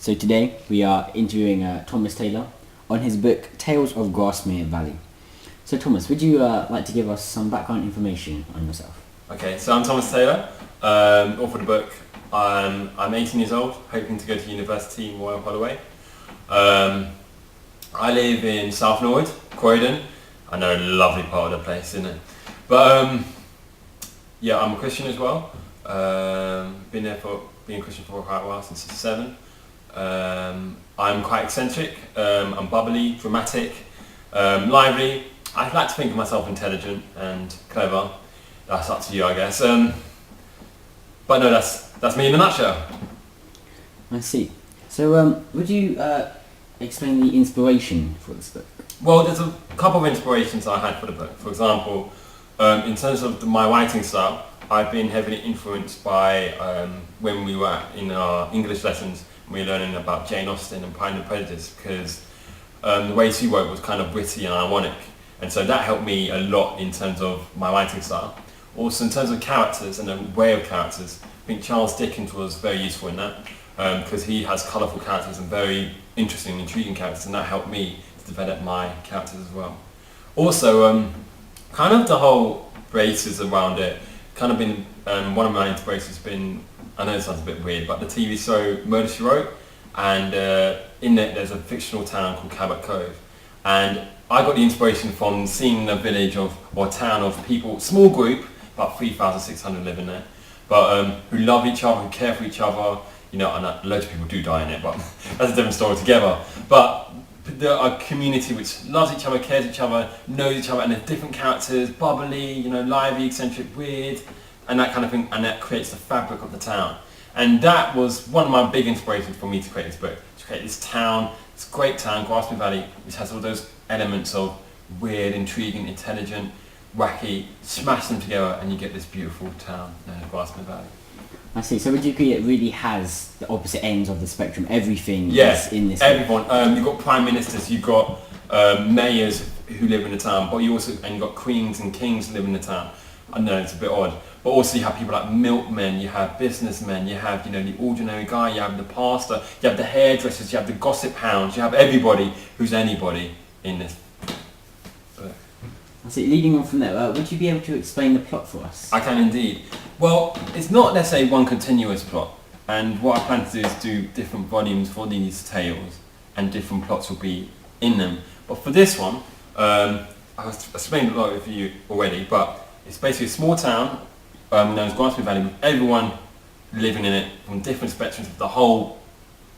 So today we are interviewing Thomas Taylor on his book Tales of Grasmere Valley. So Thomas, would you like to give us some background information on yourself? Okay, so I'm Thomas Taylor, author of the book. I'm 18 years old, hoping to go to university in Royal Holloway. I live in South Norwood, Croydon. I know, a lovely part of the place, isn't it? But yeah, I'm a Christian as well. Been a Christian for quite a while, since I was 7. I'm quite eccentric, I'm bubbly, dramatic, lively. I like to think of myself intelligent and clever. That's up to you, I guess. But no, that's me in a nutshell. I see. So would you explain the inspiration for this book? Well, there's a couple of inspirations I had for the book. For example, in terms of my writing style, I've been heavily influenced by when we were in our English lessons, we were learning about Jane Austen and Pride and Prejudice, because the way she wrote was kind of witty and ironic, and so that helped me a lot in terms of my writing style. Also, in terms of characters and the way of characters, I think Charles Dickens was very useful in that, because he has colourful characters and very interesting, intriguing characters, and that helped me to develop my characters as well. Also, kind of the whole basis around it, kind of been, one of my inspirations has been, I know it sounds a bit weird, but the TV show Murder, She Wrote, and in it there's a fictional town called Cabot Cove, and I got the inspiration from seeing a village or a town of people, small group, about 3,600 living there, but who love each other, who care for each other, you know, and loads of people do die in it, but that's a different story together. But a community which loves each other, cares each other, knows each other, and there's different characters, bubbly, you know, lively, eccentric, weird, and that kind of thing, and that creates the fabric of the town. And that was one of my big inspirations for me to create this book, to create this town, this great town, Grasmere Valley, which has all those elements of weird, intriguing, intelligent, wacky, smash them together and you get this beautiful town, Grasmere Valley. I see. So would you agree it really has the opposite ends of the spectrum? Everything Yes, is in this everyone. You've got prime ministers, you've got mayors who live in the town, but you've got queens and kings who live in the town. I know it's a bit odd, but also you have people like milkmen, you have businessmen, you have, you know, the ordinary guy, you have the pastor, you have the hairdressers, you have the gossip hounds, you have everybody who's anybody in this book. I see. Leading on from there, would you be able to explain the plot for us? I can indeed. Well, it's not, let's say, one continuous plot, and what I plan to do is do different volumes for these tales, and different plots will be in them. But for this one, I've explained a lot of you already, but it's basically a small town known as Grasmere Valley, with everyone living in it from different spectrums of the whole,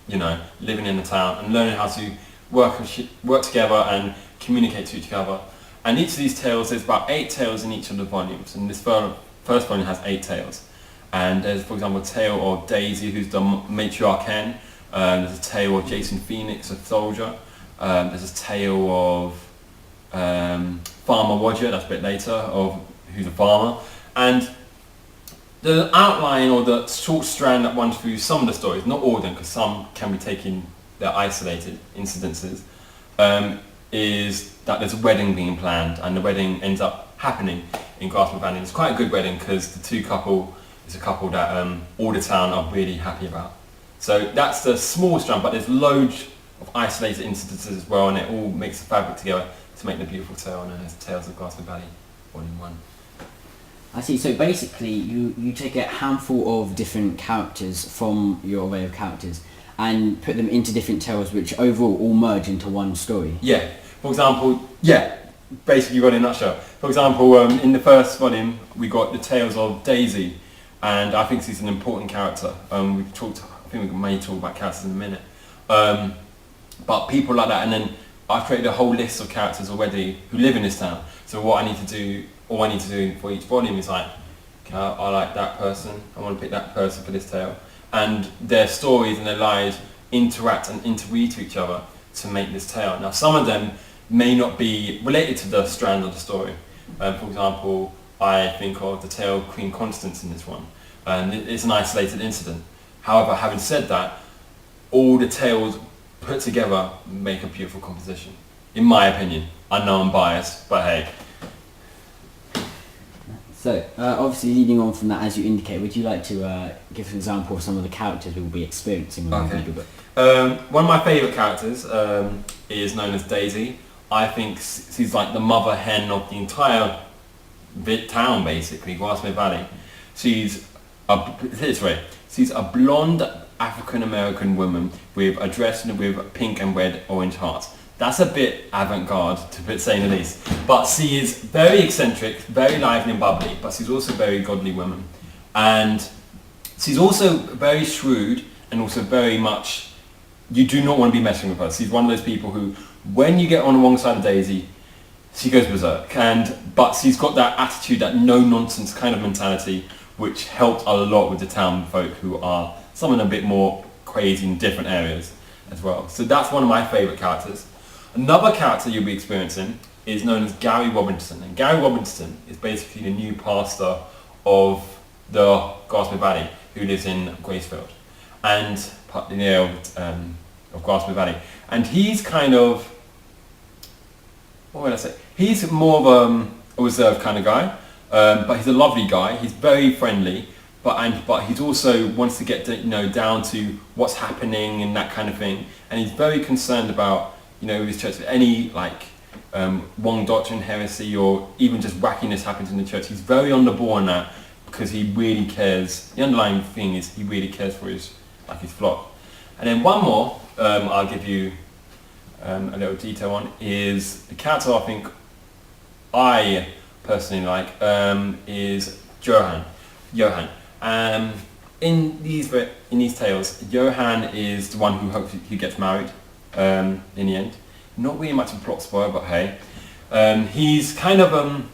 you know, living in the town and learning how to work together and communicate to each other. And each of these tales, there's about 8 tales in each of the volumes, and this first volume has 8 tales. And there's, for example, a tale of Daisy, who's the matriarch hen. There's a tale of Jason Phoenix, a soldier. There's a tale of Farmer Roger, that's a bit later, of who's a farmer. And the outline or the short strand that runs through some of the stories, not all of them, because some can be taken, they're isolated incidences, is that there's a wedding being planned, and the wedding ends up happening in Grasmere Valley. It's quite a good wedding because the couple is a couple that all the town are really happy about. So that's the small strand, but there's loads of isolated incidences as well, and it all makes the fabric together to make the beautiful tale known as Tales of Grasmere Valley, Volume 1. I see. So basically you take a handful of different characters from your array of characters and put them into different tales which overall all merge into one story. Yeah. For example, yeah, basically you got it in a nutshell. For example, in the first volume we got the tales of Daisy, and I think she's an important character. I think we may talk about characters in a minute. But people like that, and then I've created a whole list of characters already who live in this town. So what I need to do, all I need to do for each volume is like, okay, I like that person, I want to pick that person for this tale. And their stories and their lives interact and interweave to each other to make this tale. Now some of them may not be related to the strand of the story. For example, I think of the tale of Queen Constance in this one, and it's an isolated incident. However, having said that, all the tales put together make a beautiful composition, in my opinion. I know I'm biased, but hey. So, obviously leading on from that, as you indicate, would you like to give an example of some of the characters we will be experiencing when we read the book? One of my favourite characters is known as Daisy. I think she's like the mother hen of the entire town, basically, Grasmere Valley. She's a blonde African-American woman with a dress with pink and red orange hearts. That's a bit avant-garde, to say the least. But she is very eccentric, very lively and bubbly, but she's also a very godly woman. And she's also very shrewd and also very much, you do not want to be messing with her. She's one of those people who, when you get on the wrong side of Daisy, she goes berserk. But she's got that attitude, that no-nonsense kind of mentality, which helped a lot with the town folk who are someone a bit more crazy in different areas as well. So that's one of my favourite characters. Another character you'll be experiencing is known as Gary Robinson. And Gary Robinson is basically the new pastor of the Grasmere Valley, who lives in Gracefield and of Grasmere Valley. And he's kind of, what would I say? He's more of a reserved kind of guy, but he's a lovely guy. He's very friendly, but he's also wants to get down to what's happening and that kind of thing. And he's very concerned about his church, any wrong doctrine, heresy, or even just wackiness happens in the church. He's very on the ball on that because he really cares. The underlying thing is he really cares for his flock. And then one more I'll give you a little detail on is the character I think I personally like is Johan. In these tales, Johan is the one who gets married in the end. Not really much of a plot spoiler, but hey, he's kind of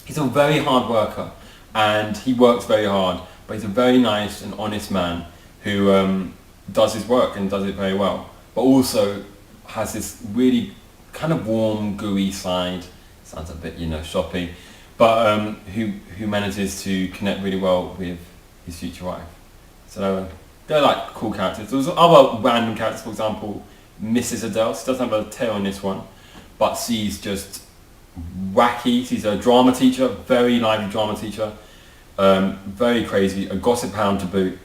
he's a very hard worker and he works very hard, but he's a very nice and honest man who does his work and does it very well, but also has this really kind of warm, gooey side. Sounds a bit shoppy, but who manages to connect really well with his future wife. So they're like cool characters. There's other random characters, for example, Mrs. Adele. She doesn't have a tail in this one, but she's just wacky. She's a drama teacher, very lively drama teacher, very crazy, a gossip hound to boot.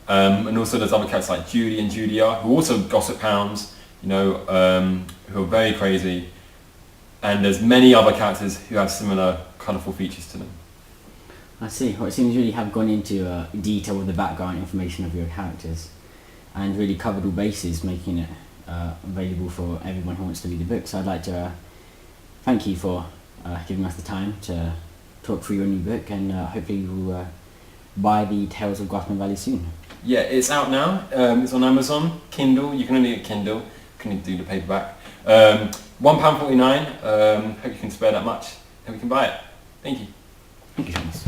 And also there's other characters like Judy and Julia, who are also gossip hounds, who are very crazy. And there's many other characters who have similar colourful features to them. I see. Well, it seems you really have gone into detail with the background information of your characters and really covered all bases, making it available for everyone who wants to read the book. So I'd like to thank you for giving us the time to talk through your new book, and hopefully you will buy the Tales of Grasmere Valley soon. Yeah, it's out now. It's on Amazon, Kindle. You can only get Kindle. You can do the paperback. £1.49. Hope you can spare that much. Hope you can buy it. Thank you. Thank you, Thomas.